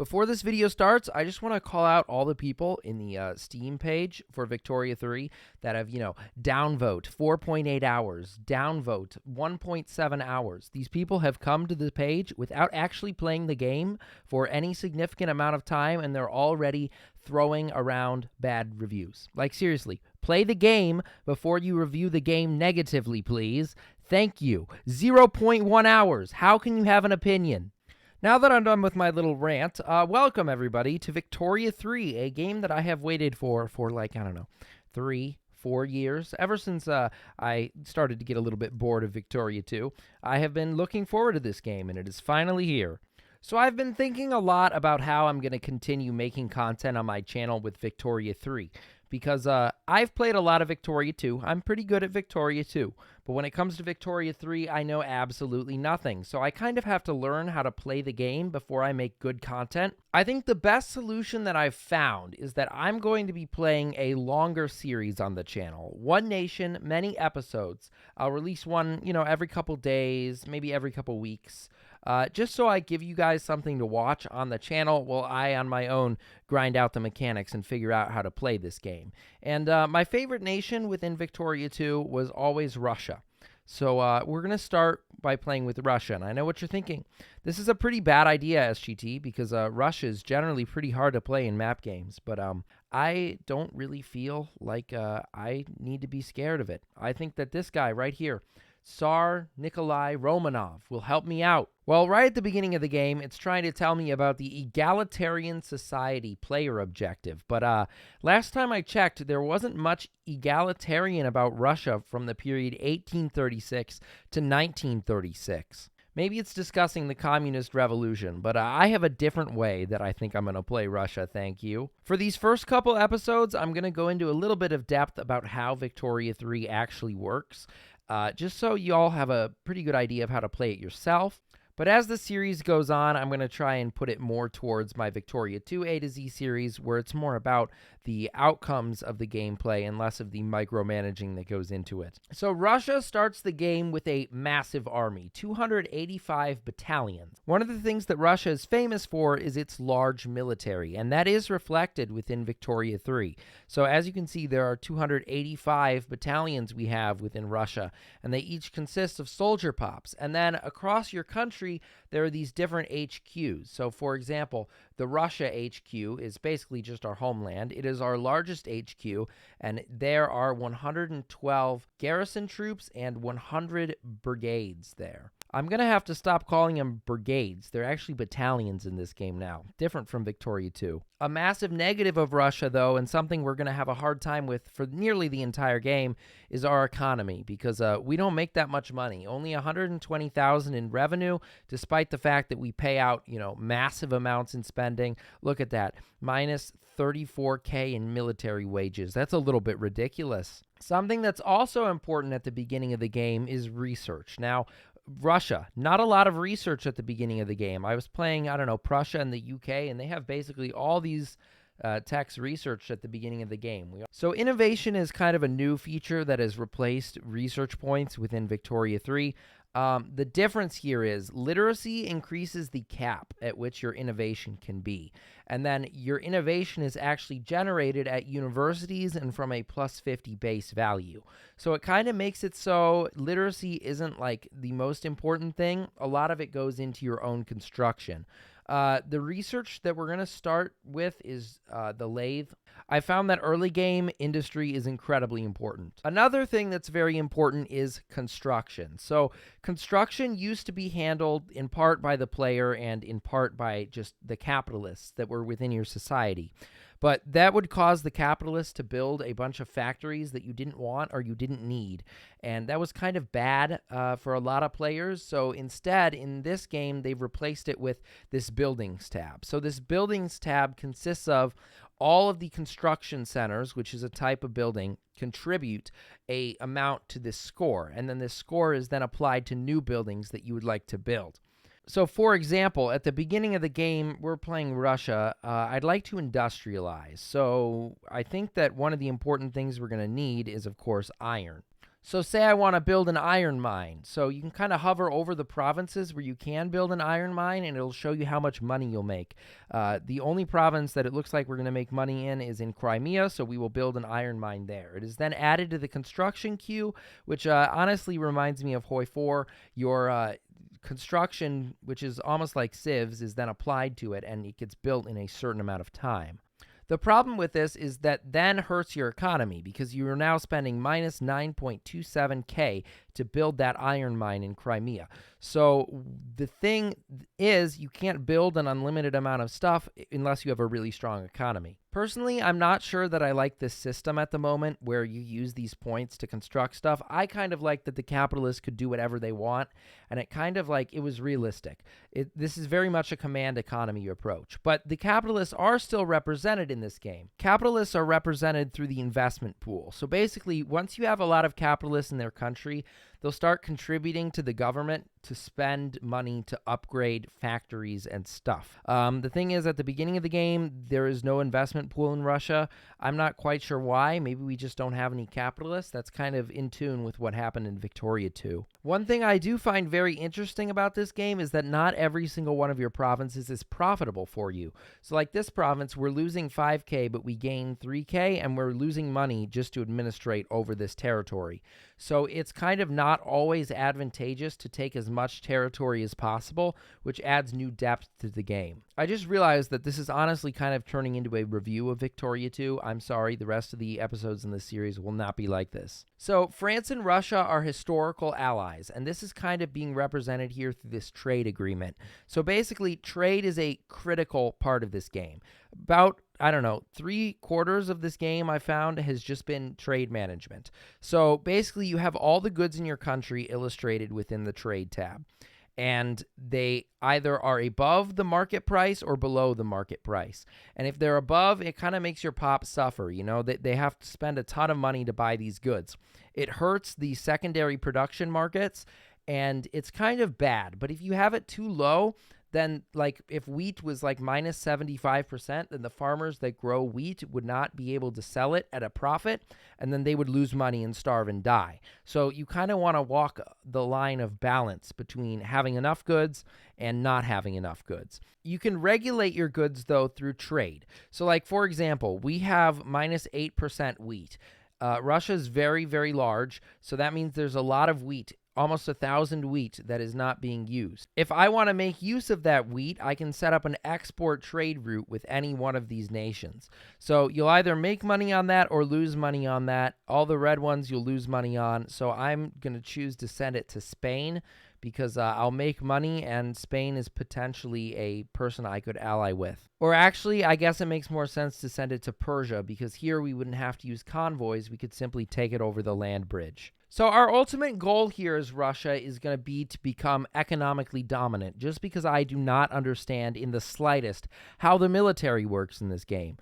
Before this video starts, I just want to call out all the people in the Steam page for Victoria 3 that have, downvote 4.8 hours, downvote 1.7 hours. These people have come to the page without actually playing the game for any significant amount of time, and they're already throwing around bad reviews. Like, seriously, play the game before you review the game negatively, please. Thank you. 0.1 hours. How can you have an opinion? Now that I'm done with my little rant, welcome everybody to Victoria 3, a game that I have waited for like, 3-4 years. Ever since I started to get a little bit bored of Victoria 2, I have been looking forward to this game, and it is finally here. So I've been thinking a lot about how I'm going to continue making content on my channel with Victoria 3, because I've played a lot of Victoria 2. I'm pretty good at Victoria 2, but when it comes to Victoria 3, I know absolutely nothing. So I kind of have to learn how to play the game before I make good content. I think the best solution that I've found is that I'm going to be playing a longer series on the channel. One nation, many episodes. I'll release one, every couple days, maybe every couple weeks. Just so I give you guys something to watch on the channel while I, on my own, grind out the mechanics and figure out how to play this game. And my favorite nation within Victoria 2 was always Russia. So we're going to start by playing with Russia. And I know what you're thinking. This is a pretty bad idea, SGT, because Russia is generally pretty hard to play in map games. But I don't really feel like I need to be scared of it. I think that this guy right here, Tsar Nikolai Romanov, will help me out. Well, right at the beginning of the game, it's trying to tell me about the egalitarian society player objective. But last time I checked, there wasn't much egalitarian about Russia from the period 1836 to 1936. Maybe it's discussing the communist revolution, but I have a different way that I think I'm going to play Russia, thank you. For these first couple episodes, I'm going to go into a little bit of depth about how Victoria 3 actually works, just so you all have a pretty good idea of how to play it yourself. But as the series goes on, I'm going to try and put it more towards my Victoria 2 A to Z series, where it's more about the outcomes of the gameplay and less of the micromanaging that goes into it. So Russia starts the game with a massive army, 285 battalions. One of the things that Russia is famous for is its large military, and that is reflected within Victoria 3. So as you can see, there are 285 battalions we have within Russia, and they each consist of soldier pops. And then across your country, there are these different HQs. So, for example, the Russia HQ is basically just our homeland. It is our largest HQ, and there are 112 garrison troops and 100 brigades there. I'm going to have to stop calling them brigades. They're actually battalions in this game now, different from Victoria 2. A massive negative of Russia, though, and something we're going to have a hard time with for nearly the entire game, is our economy, because we don't make that much money. Only 120,000 in revenue, despite the fact that we pay out, massive amounts in spending. Look at that, minus 34K in military wages. That's a little bit ridiculous. Something that's also important at the beginning of the game is research. Now, Russia, not a lot of research at the beginning of the game. I was playing, Prussia and the UK, and they have basically all these techs researched at the beginning of the game. So innovation is kind of a new feature that has replaced research points within Victoria 3. The difference here is literacy increases the cap at which your innovation can be. And then your innovation is actually generated at universities and from a plus 50 base value. So it kind of makes it so literacy isn't like the most important thing. A lot of it goes into your own construction. The research that we're going to start with is the lathe. I found that early game industry is incredibly important. Another thing that's very important is construction. So construction used to be handled in part by the player and in part by just the capitalists that were within your society. But that would cause the capitalists to build a bunch of factories that you didn't want or you didn't need. And that was kind of bad for a lot of players. So instead, in this game, they've replaced it with this buildings tab. So this buildings tab consists of all of the construction centers, which is a type of building, contribute a amount to this score. And then this score is then applied to new buildings that you would like to build. So, for example, at the beginning of the game, we're playing Russia. I'd like to industrialize. So I think that one of the important things we're going to need is, of course, iron. So say I want to build an iron mine. So you can kind of hover over the provinces where you can build an iron mine, and it'll show you how much money you'll make. The only province that it looks like we're going to make money in is in Crimea, so we will build an iron mine there. It is then added to the construction queue, which honestly reminds me of Hoi 4. Your construction, which is almost like civs, is then applied to it, and it gets built in a certain amount of time. The problem with this is that then hurts your economy because you are now spending minus 9.27K to build that iron mine in Crimea. So the thing is, you can't build an unlimited amount of stuff unless you have a really strong economy. Personally, I'm not sure that I like this system at the moment where you use these points to construct stuff. I kind of like that the capitalists could do whatever they want, and it kind of like it was realistic. This is very much a command economy approach, but the capitalists are still represented in this game. Capitalists are represented through the investment pool. So basically, once you have a lot of capitalists in their country, they'll start contributing to the government to spend money to upgrade factories and stuff. The thing is, at the beginning of the game, there is no investment pool in Russia. I'm not quite sure why. Maybe we just don't have any capitalists. That's kind of in tune with what happened in Victoria 2. One thing I do find very interesting about this game is that not every single one of your provinces is profitable for you. So like this province, we're losing 5K, but we gain 3K, and we're losing money just to administrate over this territory. So it's kind of not always advantageous to take as much territory as possible, which adds new depth to the game. I just realized that this is honestly kind of turning into a review of Victoria 2. I'm sorry, the rest of the episodes in this series will not be like this. So France and Russia are historical allies, and this is kind of being represented here through this trade agreement. So basically, trade is a critical part of this game. About, I don't know, 3/4 of this game I found has just been trade management. So basically, you have all the goods in your country illustrated within the trade tab. And they either are above the market price or below the market price. And if they're above, it kind of makes your pop suffer. You know, they have to spend a ton of money to buy these goods. It hurts the secondary production markets, and it's kind of bad. But if you have it too low, then like if wheat was like minus 75%, then the farmers that grow wheat would not be able to sell it at a profit, and then they would lose money and starve and die. So you kind of want to walk the line of balance between having enough goods and not having enough goods. You can regulate your goods, though, through trade. So like, for example, we have minus 8% wheat. Russia is very, very large, so that means there's a lot of wheat, almost 1,000 wheat that is not being used. If I want to make use of that wheat, I can set up an export trade route with any one of these nations. So you'll either make money on that or lose money on that. All the red ones you'll lose money on. So I'm going to choose to send it to Spain because I'll make money, and Spain is potentially a person I could ally with. Or actually, I guess it makes more sense to send it to Persia because here we wouldn't have to use convoys. We could simply take it over the land bridge. So our ultimate goal here as Russia is going to be to become economically dominant, just because I do not understand in the slightest how the military works in this game.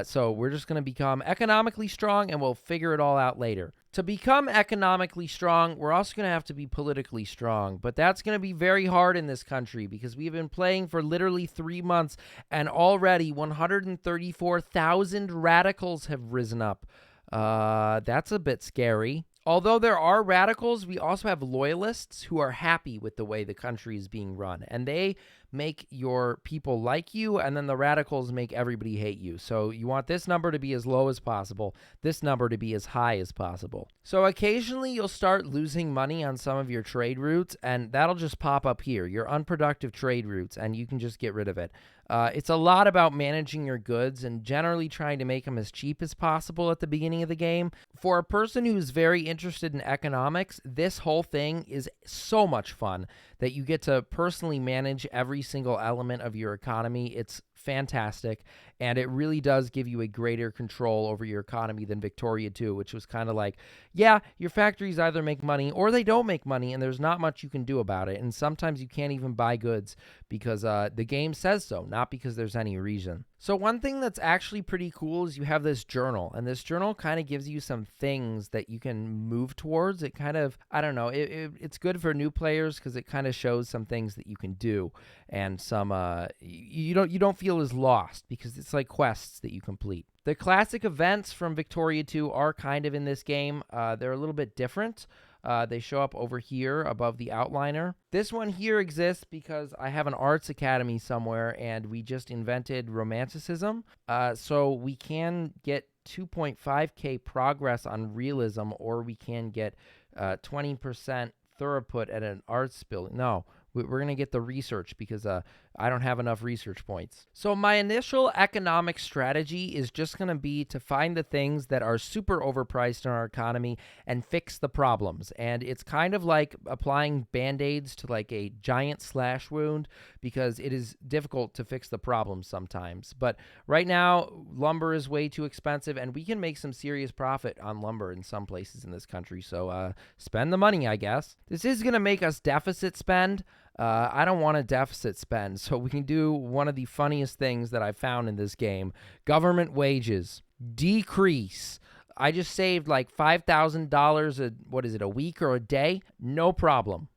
So we're just going to become economically strong, and we'll figure it all out later. To become economically strong, we're also going to have to be politically strong, but that's going to be very hard in this country because we've been playing for literally 3 months, and already 134,000 radicals have risen up. That's a bit scary. Although there are radicals, we also have loyalists who are happy with the way the country is being run, and they make your people like you, and then the radicals make everybody hate you. So you want this number to be as low as possible, this number to be as high as possible. So occasionally you'll start losing money on some of your trade routes, and that'll just pop up here, your unproductive trade routes, and you can just get rid of it. It's a lot about managing your goods and generally trying to make them as cheap as possible at the beginning of the game. For a person who's very interested in economics, this whole thing is so much fun that you get to personally manage every single element of your economy. It's fantastic, and it really does give you a greater control over your economy than Victoria 2, which was kind of like, yeah, your factories either make money or they don't make money, and there's not much you can do about it. And sometimes you can't even buy goods because the game says so, not because there's any reason. So one thing that's actually pretty cool is you have this journal, and this journal kind of gives you some things that you can move towards. It kind of, I don't know, it's good for new players because it kind of shows some things that you can do, and some you don't feel as lost because it's like quests that you complete. The classic events from Victoria 2 are kind of in this game. They're a little bit different. They show up over here above the outliner. This one here exists because I have an arts academy somewhere and we just invented romanticism. So we can get 2.5k progress on realism, or we can get 20% throughput at an arts building. No, we're going to get the research because I don't have enough research points. So my initial economic strategy is just going to be to find the things that are super overpriced in our economy and fix the problems. And it's kind of like applying band-aids to like a giant slash wound, because it is difficult to fix the problems sometimes. But right now, lumber is way too expensive, and we can make some serious profit on lumber in some places in this country. So spend the money, I guess. This is going to make us deficit spend. I don't want a deficit spend, so we can do one of the funniest things that I found in this game. Government wages. Decrease. I just saved like $5,000 a week or a day? No problem.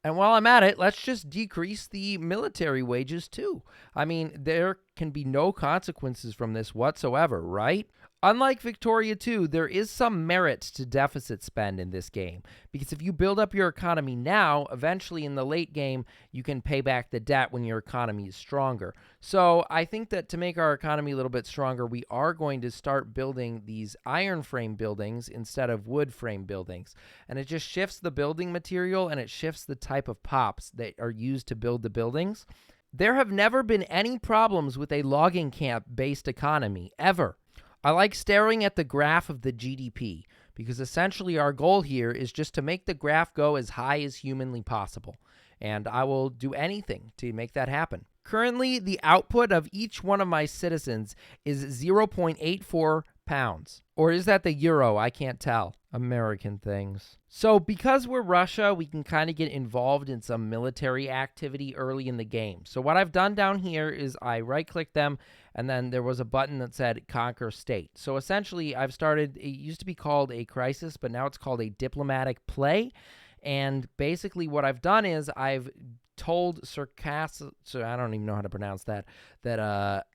And while I'm at it, let's just decrease the military wages too. I mean, there can be no consequences from this whatsoever, right? Unlike Victoria 2, there is some merit to deficit spend in this game, because if you build up your economy now, eventually in the late game, you can pay back the debt when your economy is stronger. So I think that to make our economy a little bit stronger, we are going to start building these iron frame buildings instead of wood frame buildings. And it just shifts the building material, and it shifts the type of pops that are used to build the buildings. There have never been any problems with a logging camp-based economy, ever. I like staring at the graph of the GDP, because essentially our goal here is just to make the graph go as high as humanly possible, and I will do anything to make that happen. Currently, the output of each one of my citizens is 0.84 pounds. Or is that the euro? I can't tell. American things. So because we're Russia, we can kind of get involved in some military activity early in the game. So what I've done down here is I right-click them, and then there was a button that said Conquer State. So essentially, I've started, it used to be called a crisis, but now it's called a diplomatic play. And basically what I've done is I've told Circassian, so I don't even know how to pronounce that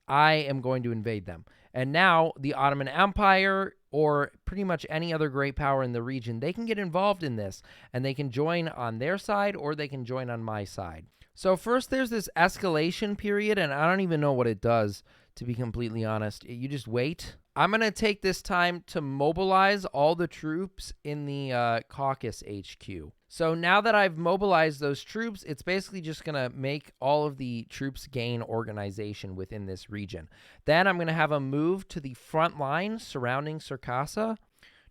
I am going to invade them. And now the Ottoman Empire, or pretty much any other great power in the region, they can get involved in this, and they can join on their side, or they can join on my side. So first there's this escalation period, and I don't even know what it does, to be completely honest. You just wait. I'm going to take this time to mobilize all the troops in the Caucasus HQ. So now that I've mobilized those troops, it's basically just going to make all of the troops gain organization within this region. Then I'm going to have them move to the front line surrounding Circassa.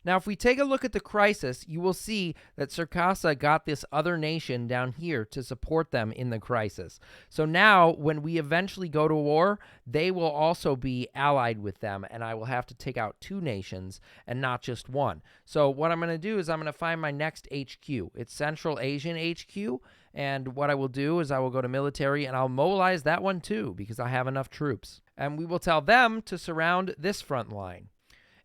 Now, if we take a look at the crisis, you will see that Circassa got this other nation down here to support them in the crisis. So now, when we eventually go to war, they will also be allied with them, and I will have to take out 2 nations and not just 1. So what I'm going to do is I'm going to find my next HQ. It's Central Asian HQ, and what I will do is I will go to military, and I'll mobilize that one too, because I have enough troops. And we will tell them to surround this front line.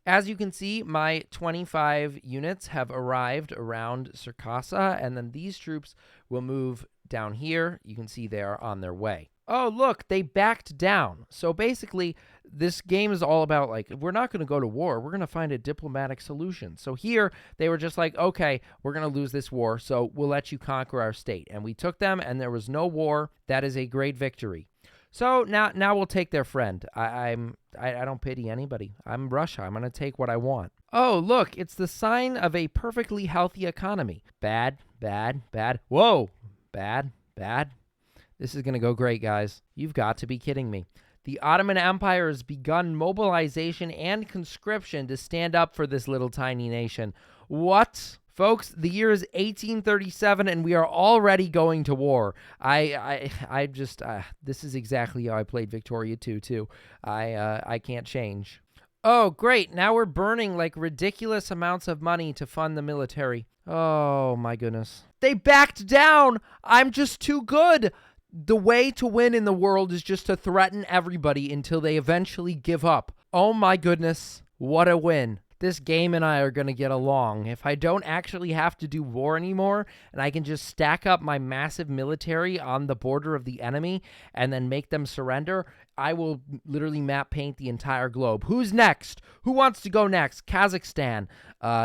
As you can see, my 25 units have arrived around Circassa, and then these troops will move down here. You can see they are on their way. Oh, look, they backed down. So basically, this game is all about, like, we're not going to go to war. We're going to find a diplomatic solution. So here, they were just like, okay, we're going to lose this war, so we'll let you conquer our state. And we took them, and there was no war. That is a great victory. So now we'll take their friend. I don't pity anybody. I'm Russia. I'm going to take what I want. Oh, look, it's the sign of a perfectly healthy economy. Bad, bad, bad. Whoa, bad, bad. This is going to go great, guys. You've got to be kidding me. The Ottoman Empire has begun mobilization and conscription to stand up for this little tiny nation. What? Folks, the year is 1837, and we are already going to war. This is exactly how I played Victoria 2, too. I can't change. Oh, great. Now we're burning, like, ridiculous amounts of money to fund the military. Oh, my goodness. They backed down! I'm just too good! The way to win in the world is just to threaten everybody until they eventually give up. Oh, my goodness. What a win. This game and I are going to get along. If I don't actually have to do war anymore, and I can just stack up my massive military on the border of the enemy and then make them surrender, I will literally map paint the entire globe. Who's next? Who wants to go next? Kazakhstan.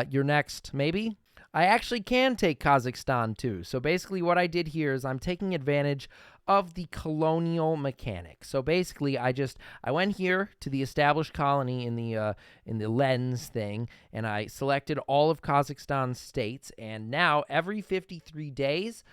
You're next, maybe? I actually can take Kazakhstan too. So basically what I did here is I'm taking advantage of the colonial mechanic. So basically I went here to the established colony in the lens thing, and I selected all of Kazakhstan's states, and now every 53 days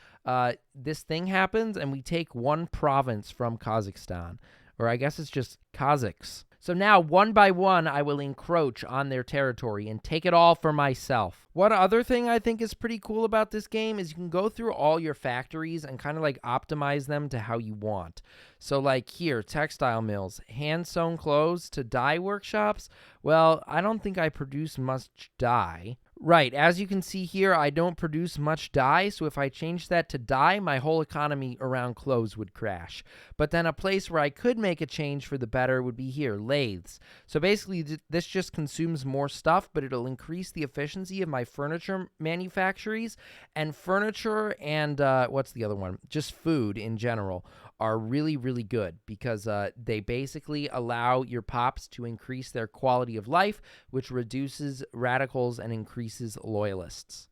this thing happens and we take one province from Kazakhstan. Or I guess it's just Kazakhs. So now, one by one, I will encroach on their territory and take it all for myself. One other thing I think is pretty cool about this game is you can go through all your factories and kind of like optimize them to how you want. So like here, textile mills, hand-sewn clothes to dye workshops. Well, I don't think I produce much dye. Right, as you can see here, I don't produce much dye, so if I change that to dye, my whole economy around clothes would crash. But then a place where I could make a change for the better would be here, lathes. So basically, this just consumes more stuff, but it'll increase the efficiency of my furniture manufactories, and furniture and, what's the other one? Just food in general are really, really good because they basically allow your pops to increase their quality of life, which reduces radicals and increases loyalists.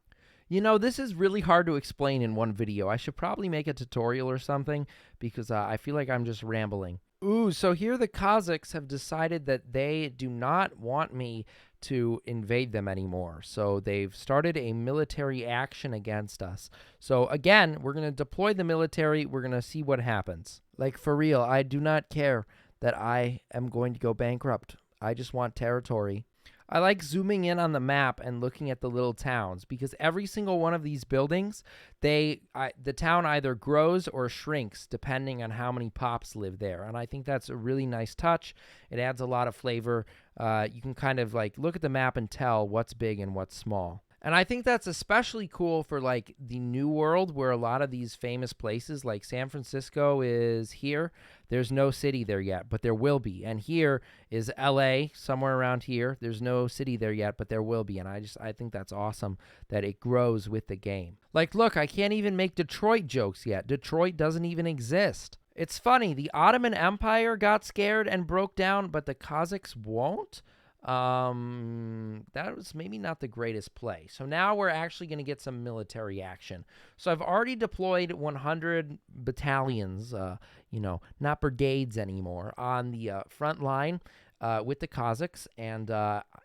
You know, this is really hard to explain in one video. I should probably make a tutorial or something because I feel like I'm just rambling. Ooh, so here the Kazakhs have decided that they do not want me to invade them anymore. So they've started a military action against us. So again, we're going to deploy the military. We're going to see what happens. Like, for real, I do not care that I am going to go bankrupt. I just want territory. I like zooming in on the map and looking at the little towns because every single one of these buildings, the town either grows or shrinks depending on how many pops live there. And I think that's a really nice touch. It adds a lot of flavor. You can kind of like look at the map and tell what's big and what's small. And I think that's especially cool for like the New World, where a lot of these famous places like San Francisco is here. There's no city there yet, but there will be. And here is LA, somewhere around here. There's no city there yet, but there will be. And I think that's awesome that it grows with the game. Like, look, I can't even make Detroit jokes yet. Detroit doesn't even exist. It's funny, the Ottoman Empire got scared and broke down, but the Kazakhs won't. That was maybe not the greatest play. So now we're actually going to get some military action. So I've already deployed 100 battalions, not brigades anymore, on the front line with the Kazakhs, and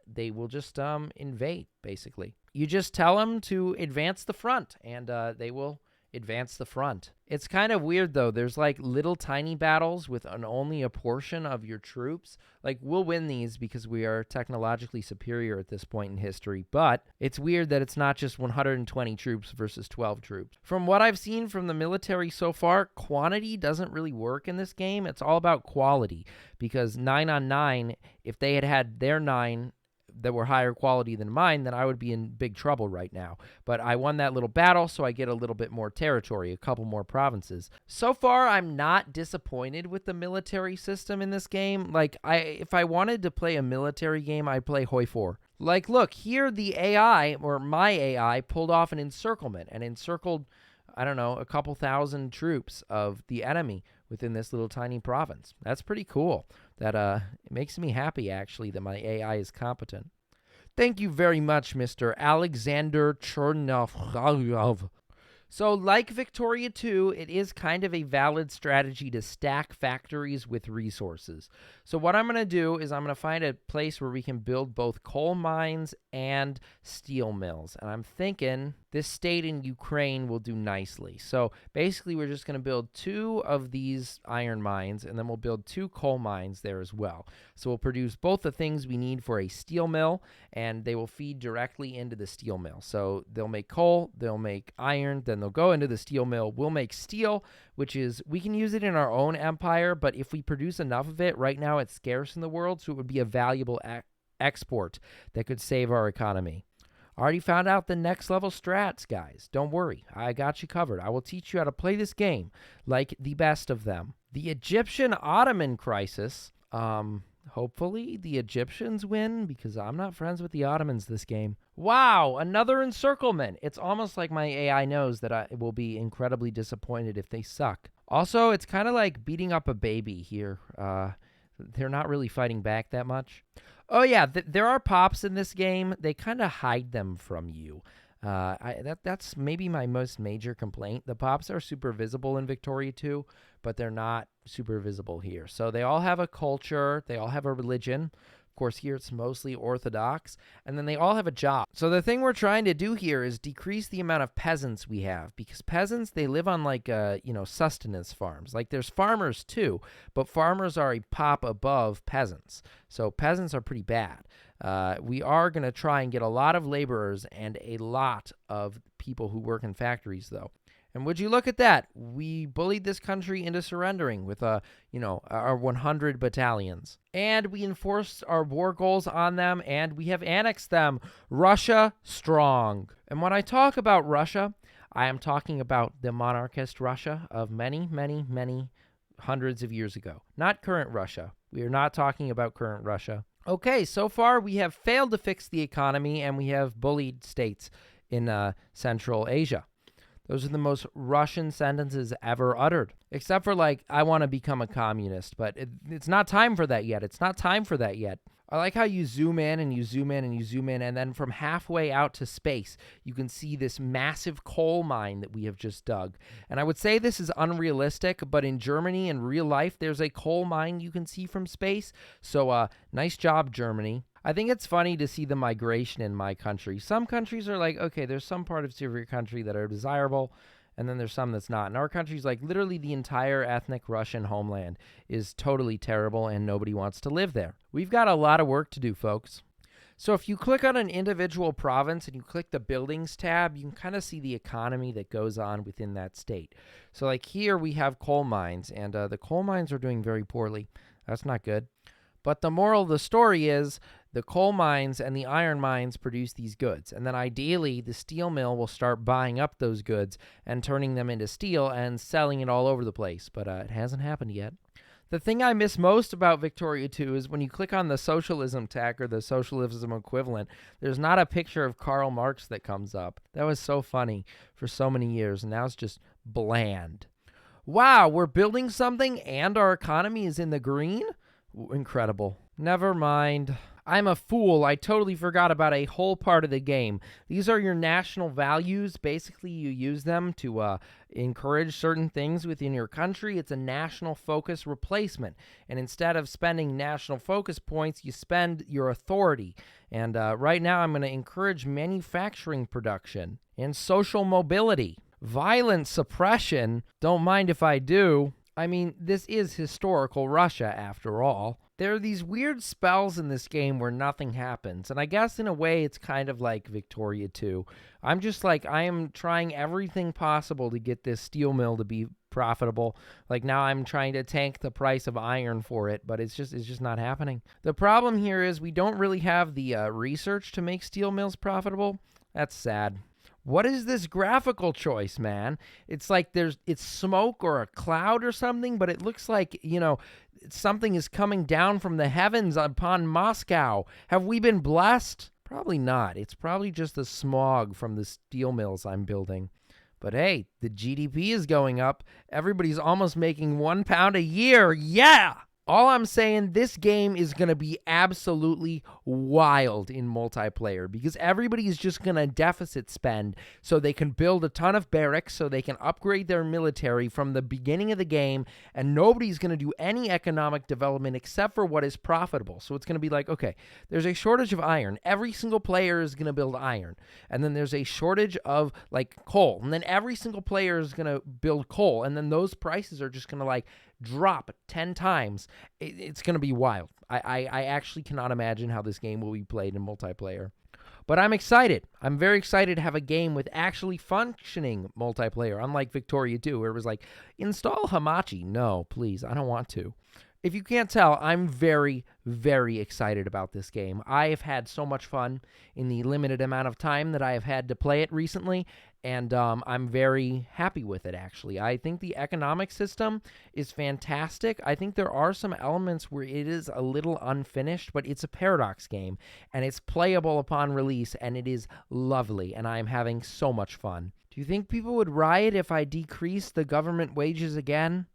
they will just invade, basically. You just tell them to advance the front, and they will advance the front. It's kind of weird, though. There's like little tiny battles with only a portion of your troops. Like, we'll win these because we are technologically superior at this point in history, but it's weird that it's not just 120 troops versus 12 troops. From what I've seen from the military so far, quantity doesn't really work in this game. It's all about quality, because 9 on 9, if they had their 9 that were higher quality than mine, then I would be in big trouble right now. But I won that little battle, so I get a little bit more territory, a couple more provinces. So far, I'm not disappointed with the military system in this game. Like, if I wanted to play a military game, I'd play Hoi 4. Like, look, here the AI, or my AI, pulled off an encirclement and encircled, I don't know, a couple thousand troops of the enemy within this little tiny province. That's pretty cool. That it makes me happy, actually, that my AI is competent. Thank you very much, Mr. Alexander Chernov. So, like Victoria 2, it is kind of a valid strategy to stack factories with resources. So what I'm going to do is I'm going to find a place where we can build both coal mines and steel mills. And I'm thinking this state in Ukraine will do nicely. So basically, we're just going to build 2 of these iron mines, and then we'll build 2 coal mines there as well. So we'll produce both the things we need for a steel mill, and they will feed directly into the steel mill. So they'll make coal, they'll make iron, then they'll go into the steel mill. We'll make steel, which is, we can use it in our own empire, but if we produce enough of it, right now it's scarce in the world, so it would be a valuable export that could save our economy. Already found out the next level strats, guys. Don't worry, I got you covered. I will teach you how to play this game like the best of them. The Egyptian-Ottoman crisis, hopefully the Egyptians win, because I'm not friends with the Ottomans this game. Wow, another encirclement. It's almost like my AI knows that I will be incredibly disappointed if they suck. Also, it's kind of like beating up a baby here. They're not really fighting back that much. Oh yeah, there are pops in this game. They kind of hide them from you. That's maybe my most major complaint. The pops are super visible in Victoria 2, but they're not super visible here. So they all have a culture. They all have a religion. Of course, here it's mostly Orthodox, and then they all have a job. So the thing we're trying to do here is decrease the amount of peasants we have, because peasants, they live on like, sustenance farms. Like there's farmers too, but farmers are a pop above peasants. So peasants are pretty bad. We are going to try and get a lot of laborers and a lot of people who work in factories, though. And would you look at that? We bullied this country into surrendering with, our 100 battalions. And we enforced our war goals on them, and we have annexed them. Russia strong. And when I talk about Russia, I am talking about the monarchist Russia of many, many, many hundreds of years ago. Not current Russia. We are not talking about current Russia. Okay, so far we have failed to fix the economy, and we have bullied states in Central Asia. Those are the most Russian sentences ever uttered, except for like, I want to become a communist, but it's not time for that yet. It's not time for that yet. I like how you zoom in and you zoom in and you zoom in, and then from halfway out to space, you can see this massive coal mine that we have just dug. And I would say this is unrealistic, but in Germany, in real life, there's a coal mine you can see from space. So nice job, Germany. I think it's funny to see the migration in my country. Some countries are like, okay, there's some part of your country that are desirable, and then there's some that's not. And our country's like literally the entire ethnic Russian homeland is totally terrible, and nobody wants to live there. We've got a lot of work to do, folks. So if you click on an individual province and you click the buildings tab, you can kind of see the economy that goes on within that state. So like here we have coal mines, and the coal mines are doing very poorly. That's not good. But the moral of the story is the coal mines and the iron mines produce these goods. And then ideally, the steel mill will start buying up those goods and turning them into steel and selling it all over the place. But it hasn't happened yet. The thing I miss most about Victoria 2 is when you click on the socialism tag or the socialism equivalent, there's not a picture of Karl Marx that comes up. That was so funny for so many years, and now it's just bland. Wow, we're building something and our economy is in the green? Incredible. Never mind. I'm a fool. I totally forgot about a whole part of the game. These are your national values. Basically, you use them to encourage certain things within your country. It's a national focus replacement. And instead of spending national focus points, you spend your authority. And right now, I'm going to encourage manufacturing production and social mobility. Violent suppression. Don't mind if I do. I mean, this is historical Russia, after all. There are these weird spells in this game where nothing happens, and I guess in a way it's kind of like Victoria 2. I'm just like, I am trying everything possible to get this steel mill to be profitable. Like now I'm trying to tank the price of iron for it, but it's just not happening. The problem here is we don't really have the research to make steel mills profitable. That's sad. What is this graphical choice, man? It's like it's smoke or a cloud or something, but it looks like, something is coming down from the heavens upon Moscow. Have we been blessed? Probably not. It's probably just the smog from the steel mills I'm building. But hey, the GDP is going up. Everybody's almost making £1 a year. Yeah! All I'm saying, this game is going to be absolutely wild in multiplayer because everybody is just going to deficit spend so they can build a ton of barracks so they can upgrade their military from the beginning of the game, and nobody's going to do any economic development except for what is profitable. So it's going to be like, okay, there's a shortage of iron. Every single player is going to build iron. And then there's a shortage of like coal. And then every single player is going to build coal. And then those prices are just going to drop 10 times. It's going to be wild. I actually cannot imagine how this game will be played in multiplayer. But I'm excited. I'm very excited to have a game with actually functioning multiplayer, unlike Victoria 2, where it was like, install Hamachi. No, please, I don't want to. If you can't tell, I'm very, very excited about this game. I have had so much fun in the limited amount of time that I have had to play it recently, and I'm very happy with it, actually. I think the economic system is fantastic. I think there are some elements where it is a little unfinished, but it's a Paradox game, and it's playable upon release, and it is lovely, and I'm having so much fun. Do you think people would riot if I decreased the government wages again?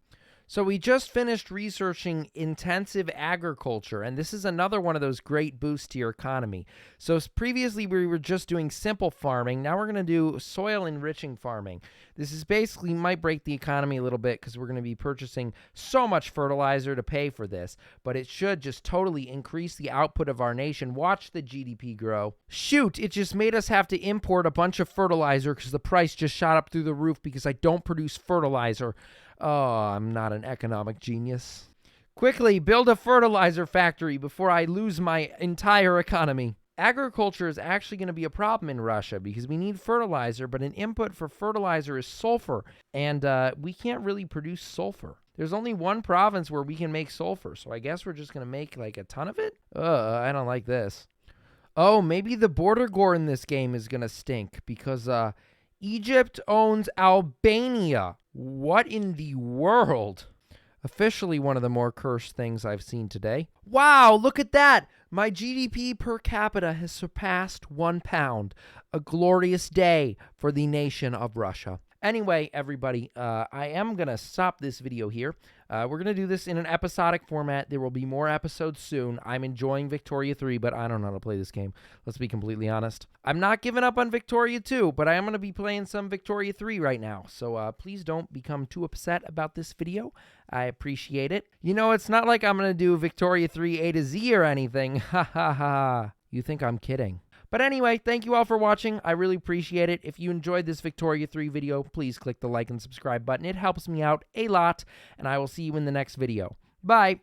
So we just finished researching intensive agriculture, and this is another one of those great boosts to your economy. So previously we were just doing simple farming. Now we're going to do soil enriching farming. This is basically might break the economy a little bit because we're going to be purchasing so much fertilizer to pay for this, but it should just totally increase the output of our nation. Watch the GDP grow. Shoot, it just made us have to import a bunch of fertilizer because the price just shot up through the roof because I don't produce fertilizer. Oh, I'm not an economic genius. Quickly, build a fertilizer factory before I lose my entire economy. Agriculture is actually going to be a problem in Russia because we need fertilizer, but an input for fertilizer is sulfur, and we can't really produce sulfur. There's only one province where we can make sulfur, so I guess we're just going to make like a ton of it? I don't like this. Oh, maybe the border gore in this game is going to stink because Egypt owns Albania. What in the world? Officially one of the more cursed things I've seen today. Wow, look at that! My GDP per capita has surpassed £1. A glorious day for the nation of Russia. Anyway, everybody, I am going to stop this video here. We're going to do this in an episodic format. There will be more episodes soon. I'm enjoying Victoria 3, but I don't know how to play this game. Let's be completely honest. I'm not giving up on Victoria 2, but I am going to be playing some Victoria 3 right now. So please don't become too upset about this video. I appreciate it. You know, it's not like I'm going to do Victoria 3 A to Z or anything. Ha ha ha. You think I'm kidding. But anyway, thank you all for watching. I really appreciate it. If you enjoyed this Victoria 3 video, please click the like and subscribe button. It helps me out a lot, and I will see you in the next video. Bye.